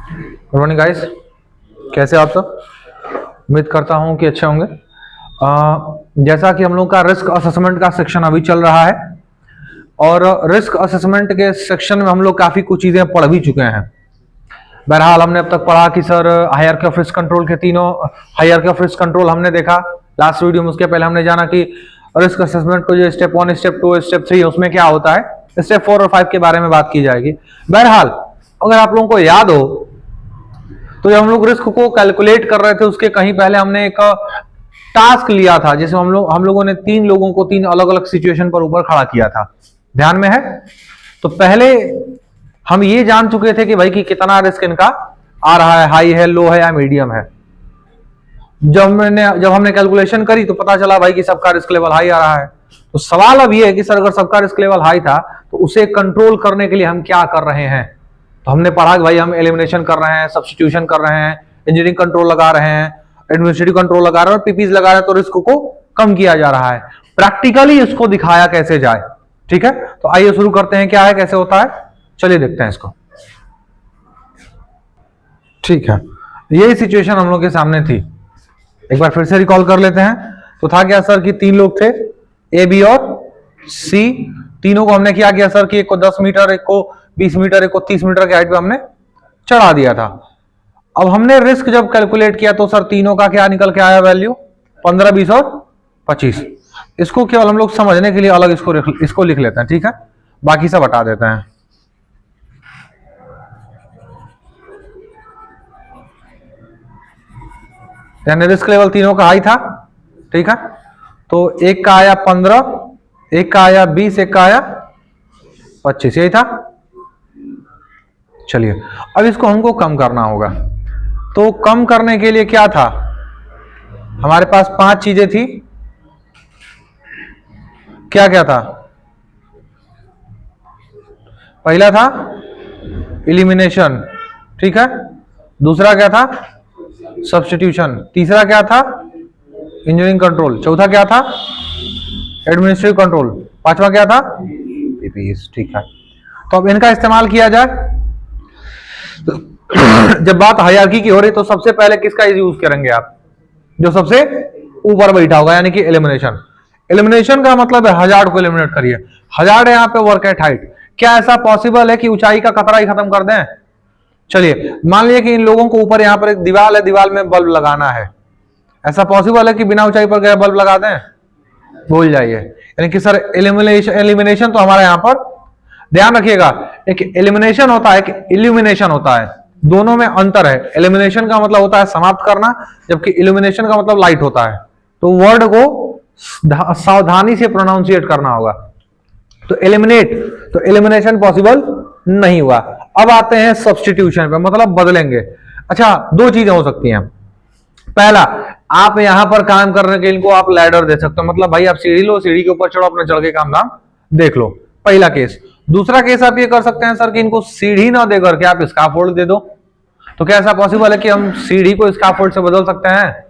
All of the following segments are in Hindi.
गुड मॉर्निंग गाइस, कैसे आप सब? उम्मीद करता हूं कि अच्छे होंगे। जैसा कि हम लोग का रिस्क असेसमेंट का सेक्शन अभी चल रहा है और रिस्क असेसमेंट के सेक्शन में हम लोग काफी कुछ चीजें पढ़ भी चुके हैं। बहरहाल हमने अब तक पढ़ा कि sir hierarchy of risk control के तीनों हायरार्की ऑफ रिस्क कंट्रोल हमने देखा लास्ट वीडियो में। उसके पहले हमने जाना कि रिस्क असेसमेंट को जो स्टेप 1, स्टेप 2, स्टेप 3 उसमें क्या होता है। स्टेप 4 और 5 के बारे में बात की जाएगी। बहरहाल अगर आप लोगों को याद हो तो जब हम लोग रिस्क को कैलकुलेट कर रहे थे उसके कहीं पहले हमने एक टास्क लिया था जिसमें हम लोगों ने 3 लोगों को 3 अलग अलग सिचुएशन पर ऊपर खड़ा किया था। ध्यान में है? तो पहले हम ये जान चुके थे कि भाई कि कितना रिस्क इनका आ रहा है, हाई है, लो है या मीडियम है। जब हमने कैलकुलेशन करी तो पता चला भाई कि सबका रिस्क लेवल हाई आ रहा है। तो सवाल अब ये है कि सर अगर सबका रिस्क लेवल हाई था तो उसे कंट्रोल करने के लिए हम क्या कर रहे हैं। तो हमने पढ़ा कि भाई हम एलिमिनेशन कर रहे हैं, सब्स्टिट्यूशन कर रहे हैं, इंजीनियरिंग कंट्रोल लगा रहे हैं, एडमिनिस्ट्रेटिव कंट्रोल लगा रहे हैं और पीपीज लगा रहे हैं, तो रिस्क को कम किया जा रहा है। प्रैक्टिकली इसको दिखाया कैसे जाए, ठीक है? तो आइए शुरू करते हैं, क्या है, कैसे होता है, चलिए देखते हैं इसको। ठीक है, यही सिचुएशन हम लोग के सामने थी। एक बार फिर से रिकॉल कर लेते हैं। तो था क्या सर कि 3 लोग थे, ए, बी और सी। तीनों को हमने क्या किया सर कि एक को 10 मीटर, एक को 20 मीटर, एक को 30 मीटर की हाइट पे हमने चढ़ा दिया था। अब हमने रिस्क जब कैलकुलेट किया तो सर तीनों का क्या निकल के आया वैल्यू, 15, 20 और 25। इसको केवल हम लोग समझने के लिए अलग इसको लिख लेते हैं, ठीक है? बाकी सब हटा देते हैं। यानी रिस्क लेवल तीनों का हाई था, ठीक है? तो एक का आया 15, एक का आया 20, एक का आया 25, यही था। चलिए अब इसको हमको कम करना होगा। तो कम करने के लिए क्या था, हमारे पास 5 चीजें थी। क्या क्या था? पहला था एलिमिनेशन, ठीक है? दूसरा क्या था? सब्स्टिट्यूशन। तीसरा क्या था? Engineering control. चौथा क्या था? Administrative control. पांचवा क्या था? पीपीएस, ठीक है? तो अब इनका इस्तेमाल किया जाए। जब बात हायरार्की की हो रही तो सबसे पहले किसका यूज करेंगे आप? जो सबसे ऊपर बैठा होगा, यानी कि एलिमिनेशन। एलिमिनेशन का मतलब है हजार्ड को एलिमिनेट करिए। हजार्ड है यहाँ पे वर्क एट हाइट। क्या ऐसा पॉसिबल है कि ऊंचाई का खतरा ही खत्म कर दें? चलिए मान लीजिए कि इन लोगों को ऊपर यहाँ पर एक दीवार है, दीवार में बल्ब लगाना है। ऐसा पॉसिबल है कि बिना ऊंचाई पर गए बल्ब लगा दें? भूल जाइए। यानी कि सर एलिमिनेशन तो हमारा यहाँ पर, ध्यान रखिएगा, एक एलिमिनेशन होता है, एक इल्यूमिनेशन होता है, दोनों में अंतर है। एलिमिनेशन का मतलब होता है समाप्त करना, जबकि इल्यूमिनेशन का मतलब लाइट होता है। तो वर्ड को सावधानी से प्रोनाउंसिएट करना होगा। तो एलिमिनेट, तो एलिमिनेशन पॉसिबल नहीं हुआ। अब आते हैं सब्स्टिट्यूशन पे, मतलब बदलेंगे। अच्छा, 2 चीजें हो सकती हैं। पहला, आप यहां पर काम करने के इनको आप लैडर दे सकते हो, मतलब भाई आप सीढ़ी लो, सीढ़ी के ऊपर चढ़ो, अपने चढ़ के काम धाम देख लो। पहला केस। दूसरा केस आप ये कर सकते हैं सर कि इनको सीढ़ी ना देकर के आप स्काफोल्ड दे दो। तो क्या ऐसा पॉसिबल है कि हम सीढ़ी को स्काफोल्ड से बदल सकते हैं?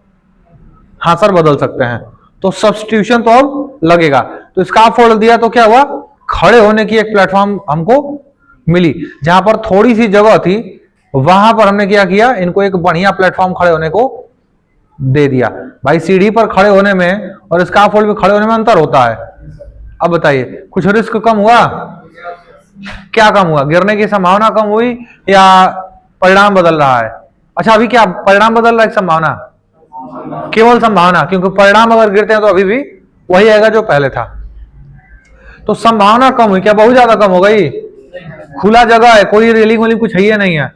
हाँ सर, बदल सकते हैं। तो सब्स्टिट्यूशन तो अब लगेगा। तो स्काफोल्ड दिया तो क्या हुआ, खड़े होने की एक प्लेटफॉर्म हमको मिली। जहां पर थोड़ी सी जगह थी वहां पर हमने क्या किया, इनको एक बढ़िया प्लेटफॉर्म खड़े होने को दे दिया। भाई सीढ़ी पर खड़े होने में और स्काफोल्ड में खड़े होने में अंतर होता है। अब बताइए, कुछ रिस्क कम हुआ? क्या कम हुआ? गिरने की संभावना कम हुई या परिणाम बदल रहा है? अच्छा, अभी क्या परिणाम बदल रहा है? संभावना, केवल संभावना, क्योंकि परिणाम अगर गिरते हैं तो अभी भी वही आएगा जो पहले था। तो संभावना कम हुई, क्या बहुत ज्यादा कम हो गई? खुला जगह है, कोई रेलिंग वेलिंग कुछ है ही नहीं है,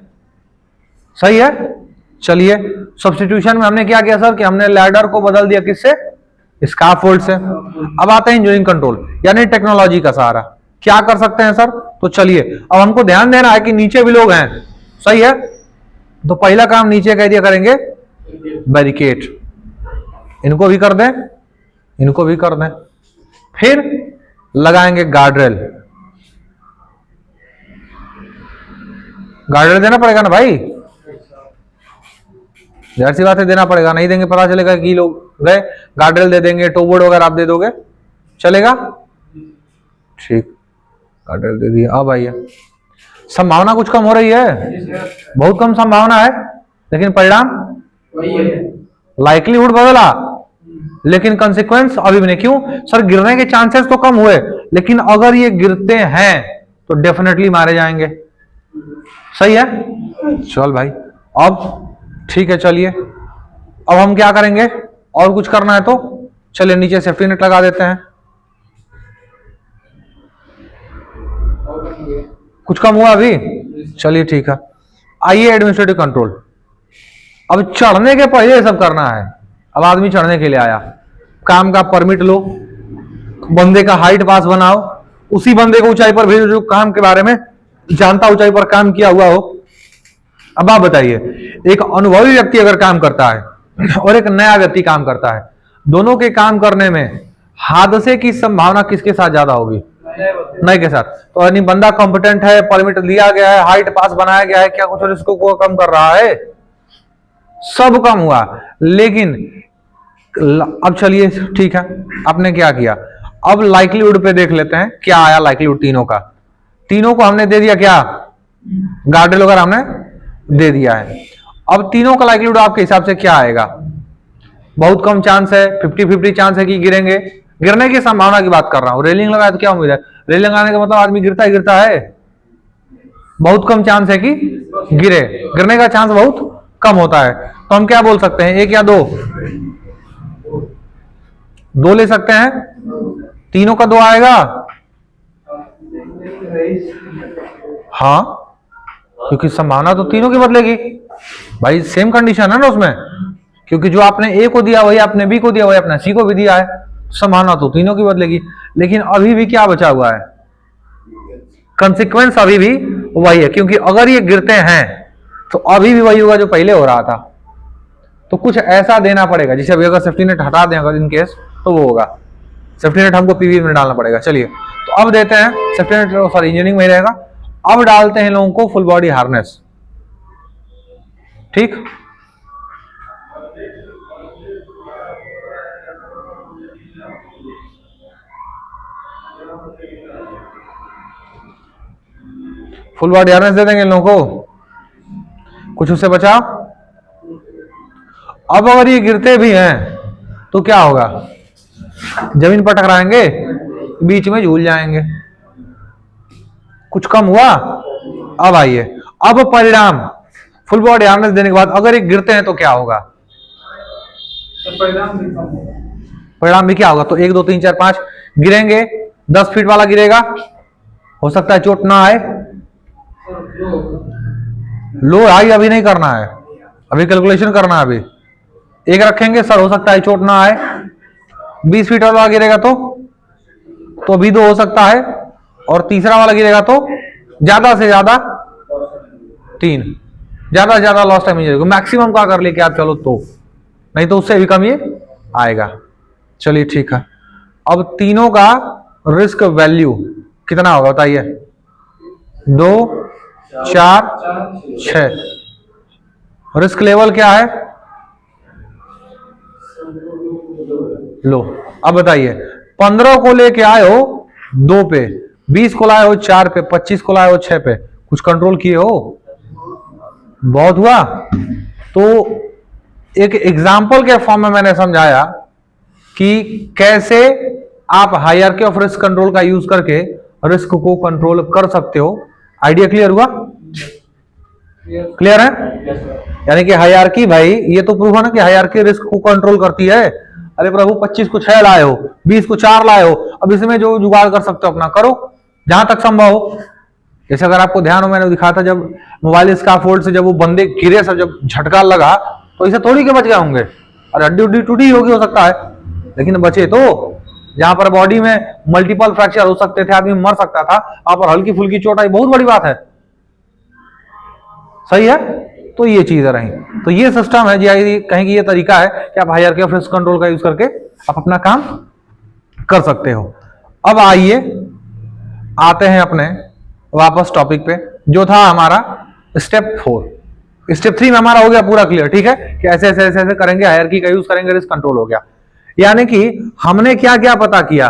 सही है? चलिए सब्स्टिट्यूशन में हमने क्या किया सर कि हमने लैडर को बदल दिया, किससे? स्काफोल्ड से। अब आते हैं इंजीनियरिंग कंट्रोल, यानी टेक्नोलॉजी का सहारा। क्या कर सकते हैं सर? तो चलिए अब हमको ध्यान देना है कि नीचे भी लोग हैं, सही है? तो पहला काम नीचे कह दिया करेंगे बैरिकेड। इनको भी कर दें, इनको भी कर दें। फिर लगाएंगे गार्डरेल। गार्डरेल देना पड़ेगा ना भाई, जाहिर सी बात है देना पड़ेगा, नहीं देंगे पता चलेगा कि लोग गए। गार्डरेल दे देंगे, टोबोर्ड वगैरह आप दे दोगे, चलेगा? ठीक, गार्डरेल दे दिया। अब आइए संभावना कुछ कम हो रही है, बहुत कम संभावना है, लेकिन परिणाम वही है। लाइकलीहुड बदला लेकिन कंसिक्वेंस अभी भी नहीं। क्यों सर? गिरने के चांसेस तो कम हुए, लेकिन अगर ये गिरते हैं तो डेफिनेटली मारे जाएंगे। सही है? चल भाई, अब ठीक है, चलिए अब हम क्या करेंगे, और कुछ करना है तो चलिए नीचे सेफ्टी नेट लगा देते हैं। कुछ कम हुआ अभी? चलिए ठीक है। आइए एडमिनिस्ट्रेटिव कंट्रोल। अब चढ़ने के पहले ये सब करना है। अब आदमी चढ़ने के लिए आया, काम का परमिट लो, बंदे का हाइट पास बनाओ, उसी बंदे को ऊंचाई पर भेजो जो काम के बारे में जानता, ऊंचाई पर काम किया हुआ हो। अब आप बताइए, एक अनुभवी व्यक्ति अगर काम करता है और एक नया व्यक्ति काम करता है, दोनों के काम करने में हादसे की संभावना किसके साथ ज्यादा होगी? नए के साथ। तो यानी बंदा कॉम्पिटेंट है, परमिट लिया गया है, हाइट पास बनाया गया है, क्या कुछ रिस्क को कम कर रहा है? सब कम हुआ। लेकिन अब चलिए ठीक है, आपने क्या किया, अब लाइक्लीहुड पे देख लेते हैं क्या आया लाइक्लीहुड तीनों का। तीनों को हमने दे दिया क्या? गार्डरेल वगैरह हमने दे दिया है। अब तीनों का लाइक्लीहुड आपके हिसाब से क्या आएगा? बहुत कम चांस है, 50-50 चांस है कि गिरेंगे। गिरने की संभावना की बात कर रहा हूं। रेलिंग लगाए तो क्या उम्मीद है? रेलिंग लगाने का मतलब आदमी गिरता ही गिरता है। बहुत कम चांस है कि गिरे, गिरने का चांस बहुत कम होता है। तो हम क्या बोल सकते हैं, एक या दो? दो ले सकते हैं। तीनों का दो आएगा? हाँ, क्योंकि संभावना तो तीनों की बदलेगी भाई, सेम कंडीशन है ना उसमें, क्योंकि जो आपने ए को दिया वही आपने बी को दिया, वही आपने सी को भी दिया है, संभावना तो तीनों की बदलेगी। लेकिन अभी भी क्या बचा हुआ है? कंसिक्वेंस अभी भी वही है, क्योंकि अगर ये गिरते हैं तो अभी भी वही होगा जो पहले हो रहा था। तो कुछ ऐसा देना पड़ेगा, जैसे अभी अगर सेफ्टी नेट हटा दें अगर इन केस, तो वो होगा। सेफ्टी नेट हमको पीवी में डालना पड़ेगा। चलिए तो अब देते हैं सेफ्टी नेट, सॉरी इंजीनियरिंग में रहेगा। अब डालते हैं लोगों को फुल बॉडी हार्नेस। ठीक, फुल बॉडी हार्नेस दे देंगे इन लोगों को, कुछ उससे बचा। अब अगर ये गिरते भी हैं तो क्या होगा? जमीन पर टकराएंगे, बीच में झूल जाएंगे। कुछ कम हुआ? अब आइए, अब परिणाम फुल बॉडी हार्नेस देने के बाद अगर ये गिरते हैं तो क्या होगा? परिणाम भी क्या होगा? तो 1 2 3 4 5 गिरेंगे। 10 फीट वाला गिरेगा, हो सकता है चोट ना आए। लो हाई अभी नहीं करना है, अभी कैलकुलेशन करना है। अभी एक रखेंगे सर, हो सकता है चोट ना आए। 20 फीट वाला गिरेगा तो भी 2 हो सकता है, और तीसरा वाला गिरेगा तो ज्यादा से ज्यादा 3, ज्यादा से ज्यादा लॉस्ट टाइम इंजरी को मैक्सिमम का कर लेके आप चलो, तो नहीं तो उससे भी कम ये आएगा। चलिए ठीक है। अब तीनों का रिस्क वैल्यू कितना होगा बताइए? 2 4 6। रिस्क लेवल क्या है? लो अब बताइए, 15 को लेके आए हो 2 पे, 20 को लाए हो 4 पे, 25 को लाए हो 6 पे, कुछ कंट्रोल किए हो? बहुत हुआ। तो एक एग्जाम्पल के फॉर्म में मैंने समझाया कि कैसे आप हायरार्की ऑफ रिस्क कंट्रोल का यूज करके रिस्क को कंट्रोल कर सकते हो। आइडिया क्लियर हुआ? क्लियर है? यानी कि हायरार्की, भाई ये तो प्रूव है ना कि हायरार्की रिस्क को कंट्रोल करती है। अरे प्रभु, 25 को 6 लाए हो, 20 को 4 लाए हो, अब इसमें जो जुगाड़ कर सकते हो अपना करो जहां तक संभव हो। जैसे अगर आपको ध्यान हो, मैंने दिखाया था जब मोबाइल स्कार्फोल्ड से जब वो बंदे गिरे, सब जब झटका लगा तो इसे थोड़ी के बच गए होंगे, और हड्डी उड्डी टूटी होगी हो सकता है, लेकिन बचे तो। जहां पर बॉडी में मल्टीपल फ्रैक्चर हो सकते थे, आदमी मर सकता था, वहां पर हल्की फुल्की चोट आई, बहुत बड़ी बात है। सही है? तो ये चीजें रही। तो ये सिस्टम है जी, कहें कि ये तरीका है कि आप हायरार्की ऑफ रिस्क कंट्रोल का यूज करके आप अपना काम कर सकते हो। अब आइए आते हैं अपने वापस टॉपिक पे, जो था हमारा स्टेप 4। स्टेप 3 में हमारा हो गया पूरा क्लियर। ठीक है कि ऐसे ऐसे ऐसे ऐसे करेंगे, हायरार्की का यूज करेंगे, रिस्क कंट्रोल हो गया। यानी कि हमने क्या क्या पता किया?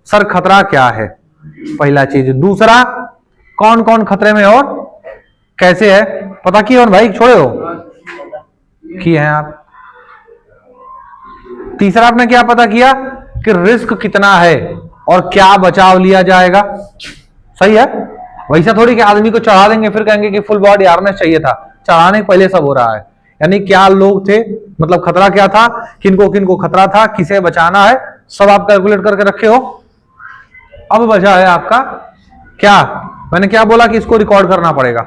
सर खतरा क्या है, पहला चीज। दूसरा, कौन कौन खतरे में और कैसे है पता किए और भाई छोड़े हो किए हैं आप। तीसरा आपने क्या पता किया कि रिस्क कितना है और क्या बचाव लिया जाएगा। सही है। वैसा थोड़ी कि आदमी को चढ़ा देंगे फिर कहेंगे कि फुल बॉडी हार्नेस चाहिए था, चढ़ाने के पहले सब हो रहा है। यानी क्या लोग थे, मतलब खतरा क्या था, किनको किनको खतरा था, किसे बचाना है, सब आप कैलकुलेट करके रखे हो। अब बचा है आपका क्या, मैंने क्या बोला कि इसको रिकॉर्ड करना पड़ेगा।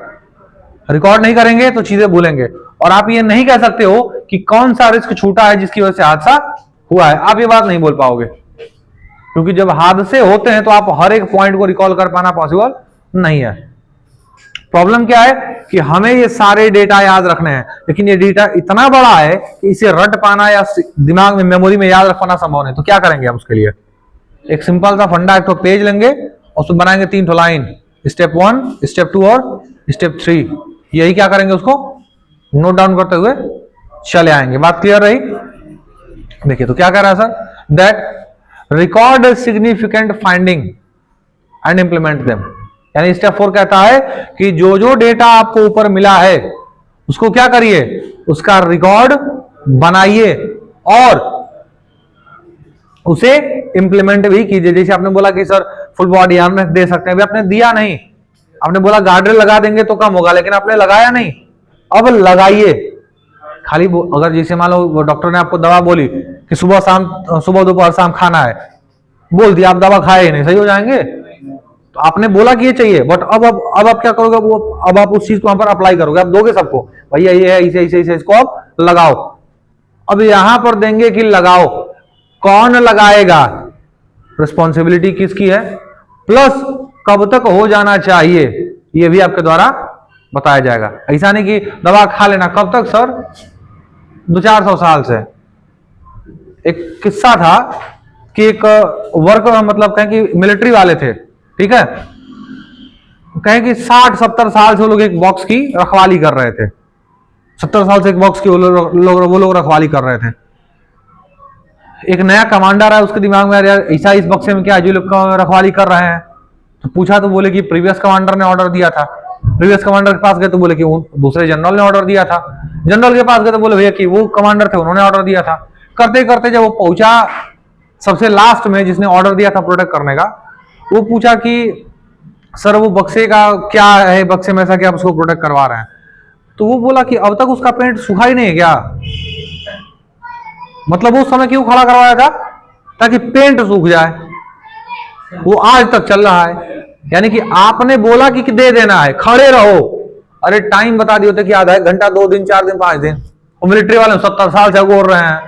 रिकॉर्ड नहीं करेंगे तो चीजें भूलेंगे और आप ये नहीं कह सकते हो कि कौन सा रिस्क छूटा है जिसकी वजह से हादसा हुआ है। आप ये बात नहीं बोल पाओगे क्योंकि जब हादसे होते हैं तो आप हर एक पॉइंट को रिकॉल कर पाना पॉसिबल नहीं है। प्रॉब्लम क्या है कि हमें ये सारे डेटा याद रखने हैं, लेकिन ये डेटा इतना बड़ा है कि इसे रट पाना या दिमाग में मेमोरी में याद रख पाना संभव नहीं। तो क्या करेंगे हम उसके लिए, एक सिंपल सा फंडा, एक तो पेज लेंगे और उसमें बनाएंगे 3 ठो लाइन, स्टेप 1, स्टेप 2 और स्टेप 3। यही क्या करेंगे, उसको नोट डाउन करते हुए चले आएंगे। बात क्लियर रही। देखिए तो क्या कह रहा है sir, that record significant finding and implement them. यानी स्टेप 4 कहता है कि जो जो डेटा आपको ऊपर मिला है उसको क्या करिए, उसका रिकॉर्ड बनाइए और उसे इंप्लीमेंट भी कीजिए। जैसे आपने बोला कि सर फुल बॉडी हार्नेस दे सकते हैं, अभी आपने दिया नहीं, आपने बोला गार्डरेल लगा देंगे तो कम होगा, लेकिन आपने लगाया नहीं। अब लगाइए। खाली अगर जैसे मान लो डॉक्टर ने आपको दवा बोली कि सुबह शाम, सुबह दोपहर शाम खाना है, बोल दिया, आप दवा खाए ही नहीं, सही हो जाएंगे। तो आपने बोला कि ये चाहिए, बट अब आप क्या करोगे, वो अब आप उस चीज को वहां पर अप्लाई करोगे, आप दोगे सबको, भैया ये है, इसे इसे इसे इसको आप लगाओ। अब यहां पर देंगे कि लगाओ, कौन लगाएगा, रिस्पॉन्सिबिलिटी किसकी है, प्लस कब तक हो जाना चाहिए ये भी आपके द्वारा बताया जाएगा। ऐसा नहीं कि दवा खा लेना, कब तक सर, 200-400 साल से। एक किस्सा था कि एक वर्क, मतलब कहें कि मिलिट्री वाले थे, ठीक है, कहें कि 60-70 साल से वो लोग एक बॉक्स की रखवाली कर रहे थे। 70 साल से एक बॉक्स की वो लोग रखवाली कर रहे थे। एक नया कमांडर है, उसके दिमाग में यार ऐसा इस बक्से में क्या है जो लोग रखवाली कर रहे हैं। तो पूछा तो बोले कि प्रीवियस कमांडर ने ऑर्डर दिया था। प्रीवियस कमांडर के पास गए तो बोले कि दूसरे जनरल ने ऑर्डर दिया था। जनरल के पास गए तो बोले भैया कि वो कमांडर थे, उन्होंने ऑर्डर दिया था। करते करते जब वो पहुंचा सबसे लास्ट में, जिसने ऑर्डर दिया था प्रोटेक्ट करने का, वो पूछा कि सर वो बक्से का क्या है, बक्से में ऐसा क्या आप उसको प्रोटेक्ट करवा रहे हैं। तो वो बोला कि अब तक उसका पेंट सूखा ही नहीं है क्या, मतलब उस समय क्यों खड़ा करवाया था, ताकि पेंट सूख जाए। वो आज तक चल रहा है। यानी कि आपने बोला कि दे देना है, खड़े रहो, अरे टाइम बता दिए होते कि आधा घंटा, 2 दिन, 4 दिन, 5 दिन। और मिलिट्री वाले 70 साल से बोल रहे हैं।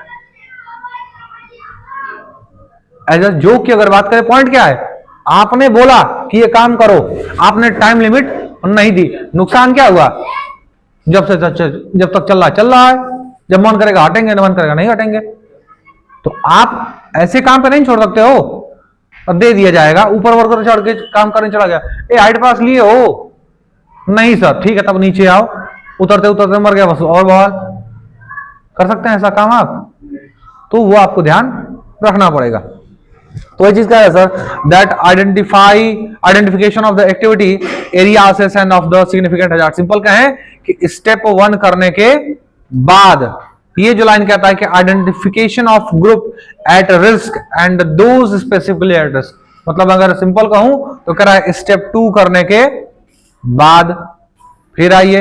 एज अ जोक की अगर बात करें, पॉइंट क्या है, आपने बोला कि ये काम करो, आपने टाइम लिमिट नहीं दी, नुकसान क्या हुआ, जब तक चल रहा है, जब मन करेगा हटेंगे, न मन करेगा नहीं हटेंगे। तो आप ऐसे काम पे नहीं छोड़ सकते हो, और दे दिया जाएगा, ऊपर वर्कर चढ़ के काम करने चला गया, ए हाइट पास लिए हो, नहीं सर ठीक है, तब नीचे आओ, उतरते उतरते मर गया, बस और बवाल। कर सकते हैं ऐसा काम आप, तो वो आपको ध्यान रखना पड़ेगा। तो ये चीज क्या है sir, that identification of the activity area assessment of the significant hazard. Simple कहें कि स्टेप 1 करने के बाद ये जो लाइन कहता है कि identification of group at risk and those specifically at risk, मतलब अगर सिंपल कहूं तो कह रहा है स्टेप 2 करने के बाद। फिर आइए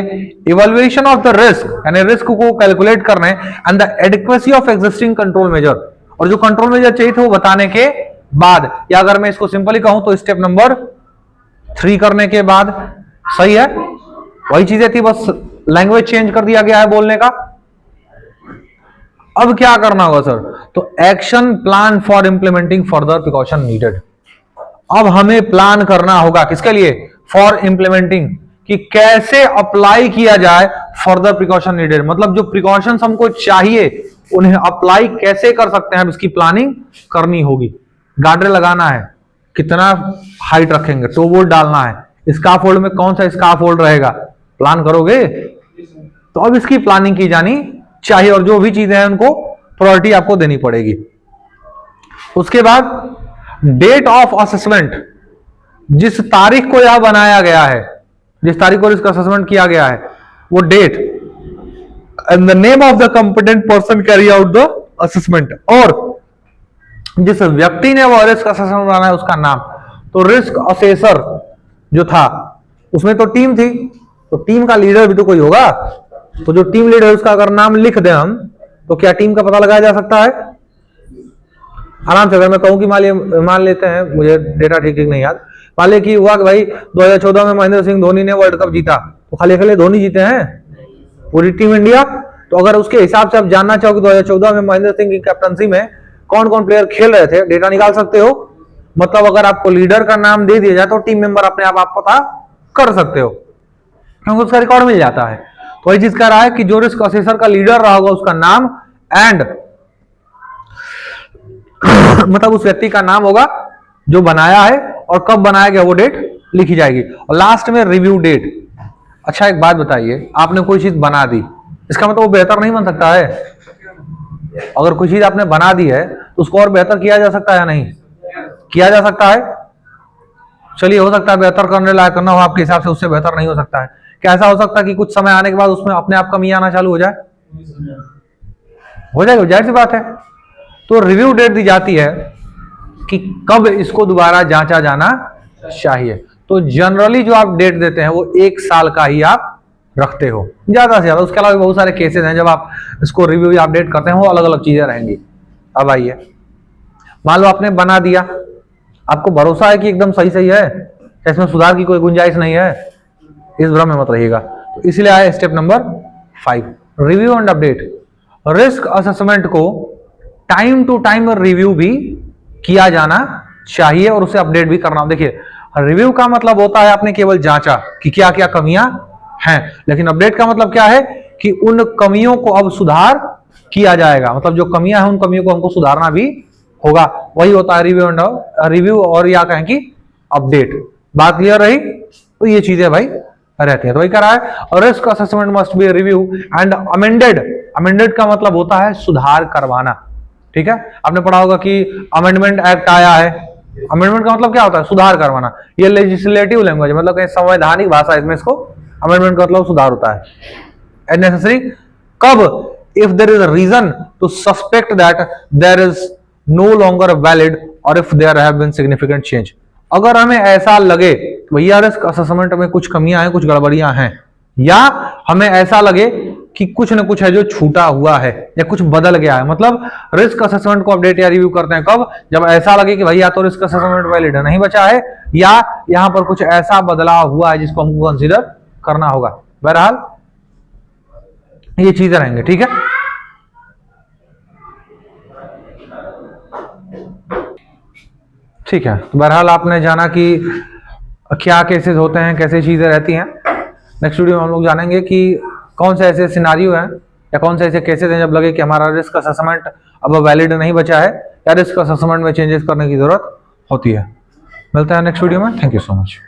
इवैल्यूएशन ऑफ द रिस्क, यानी रिस्क को कैलकुलेट करने, and the adequacy of existing control measure, और जो कंट्रोल मेजर चाहिए थे वो बताने के बाद, या अगर मैं इसको सिंपली कहूं तो स्टेप नंबर 3 करने के बाद। सही है, वही चीजें थी, बस लैंग्वेज चेंज कर दिया गया है बोलने का। अब क्या करना होगा सर, तो action plan for implementing further precaution needed. अब हमें प्लान करना होगा किसके लिए, फॉर इंप्लीमेंटिंग, कि कैसे अप्लाई किया जाए फर्दर प्रिकॉशन नीडेड, मतलब जो प्रिकॉशंस हमको चाहिए उन्हें अप्लाई कैसे कर सकते हैं, अब इसकी प्लानिंग करनी होगी। गार्डरेल लगाना है, कितना हाइट रखेंगे, टो बोल्ट डालना है, स्काफोल्ड में कौन सा स्काफोल्ड रहेगा, प्लान करोगे। तो अब इसकी प्लानिंग की जानी चाहिए, और जो भी चीजें हैं उनको प्रायोरिटी आपको देनी पड़ेगी। उसके बाद डेट ऑफ असेसमेंट, जिस तारीख को यह बनाया गया है, जिस तारीख को रिस्क असेसमेंट किया गया है वो date and the name of the competent person carry out the assessment, और जिस व्यक्ति ने वो रिस्क असेसमेंट बनाया है उसका नाम। तो रिस्क असेसर जो था उसमें तो टीम थी, तो टीम का लीडर भी तो कोई होगा, तो जो टीम लीडर है उसका अगर नाम लिख दें हम तो क्या टीम का पता लगाया जा सकता है आराम से। अगर मैं कहूं कि मान लेते हैं, मुझे डेटा ठीक नहीं याद, मान ले कि हुआ कि भाई 2014 में महेंद्र सिंह धोनी ने वर्ल्ड कप जीता, तो खाली खाली धोनी जीते हैं, पूरी टीम इंडिया। तो अगर उसके हिसाब से आप जानना चाहो कि 2014 में महेंद्र सिंह की कैप्टनसी में कौन कौन प्लेयर खेल रहे थे, डेटा निकाल सकते हो। मतलब अगर आपको लीडर का नाम दे दिया जाए तो टीम मेंबर अपने आप पता कर सकते हो, क्योंकि उसका रिकॉर्ड मिल जाता है। तो वही चीज कह रहा है कि जो रिस्क असेसर का लीडर रहा होगा उसका नाम एंड मतलब उस व्यक्ति का नाम होगा जो बनाया है, और कब बनाया गया वो डेट लिखी जाएगी, और लास्ट में रिव्यू डेट। अच्छा एक बात बताइए, आपने कोई चीज बना दी, इसका मतलब वो बेहतर नहीं बन सकता है। अगर कोई चीज आपने बना दी है तो उसको और बेहतर किया जा सकता है या नहीं किया जा सकता है। चलिए हो सकता है बेहतर करने लायक करना हो आपके हिसाब से, उससे बेहतर नहीं हो सकता है। क्या ऐसा हो सकता है कि कुछ समय आने के बाद उसमें अपने आप कमी आना चालू हो जाए? हो जाएगा, जाहिर सी बात है। तो रिव्यू डेट दी जाती है कि कब इसको दोबारा जांचा जाना चाहिए। तो जनरली जो आप डेट देते हैं वो 1 साल का ही आप रखते हो ज्यादा से ज्यादा। उसके अलावा बहुत सारे केसेस हैं जब आप इसको रिव्यू या अपडेट करते हैं वो अलग अलग चीजें रहेंगी। अब आइए, मान लो आपने बना दिया, आपको भरोसा है कि एकदम सही सही है, इसमें सुधार की कोई गुंजाइश नहीं है, इस भ्रम में मत रहिएगा। तो इसलिए आया step number 5, review and update. Risk assessment को टाइम टू टाइम रिव्यू भी किया जाना चाहिए और उसे अपडेट भी करना। देखिए रिव्यू का मतलब होता है आपने केवल जांचा कि क्या क्या कमियां हैं, लेकिन अपडेट का मतलब क्या है कि उन कमियों को अब सुधार किया जाएगा। मतलब जो कमियां हैं उन कमियों को हमको सुधारना भी होगा, वही होता है रिव्यू और या कहें कि अपडेट। बात क्लियर रही? तो ये चीजें भाई रहती हैं। तो वही कह रहा है, और risk assessment must be review and amended. Amended का मतलब होता है सुधार करवाना। ठीक है, आपने पढ़ा होगा कि अमेंडमेंट एक्ट आया है। अमेंडमेंट का मतलब क्या होता है? सुधार करवाना। ये लेजिस्लेटिव लैंग्वेज मतलब संवैधानिक भाषा, इसमें इसको अमेंडमेंट का मतलब सुधार होता है। एंड नेसेसरी कब? If there is a reason to suspect that there is no longer valid और if there have been significant change. अगर हमें ऐसा लगे भैया रिस्क असेसमेंट में कुछ कमियां हैं, कुछ गड़बड़ियां हैं, या हमें ऐसा लगे कि कुछ न कुछ है जो छूटा हुआ है या कुछ बदल गया है। मतलब रिस्क असेसमेंट को अपडेट या रिव्यू करते हैं कब? जब ऐसा लगे कि भैया तो रिस्क असेसमेंट वैलिड नहीं बचा है, या यहां पर कुछ ऐसा बदलाव हुआ है जिसको हमको कंसीडर करना होगा। बहरहाल ये चीजें रहेंगे। ठीक है, ठीक है। तो बहरहाल आपने जाना कि क्या केसेस होते हैं, कैसे चीजें रहती हैं। नेक्स्ट वीडियो में हम लोग जानेंगे कि कौन से ऐसे सिनारियो हैं या कौन से ऐसे केसेस हैं जब लगे कि हमारा रिस्क असेसमेंट अब वैलिड नहीं बचा है या रिस्क असेसमेंट में चेंजेस करने की जरूरत होती है। मिलते हैं नेक्स्ट वीडियो में। Thank you so much.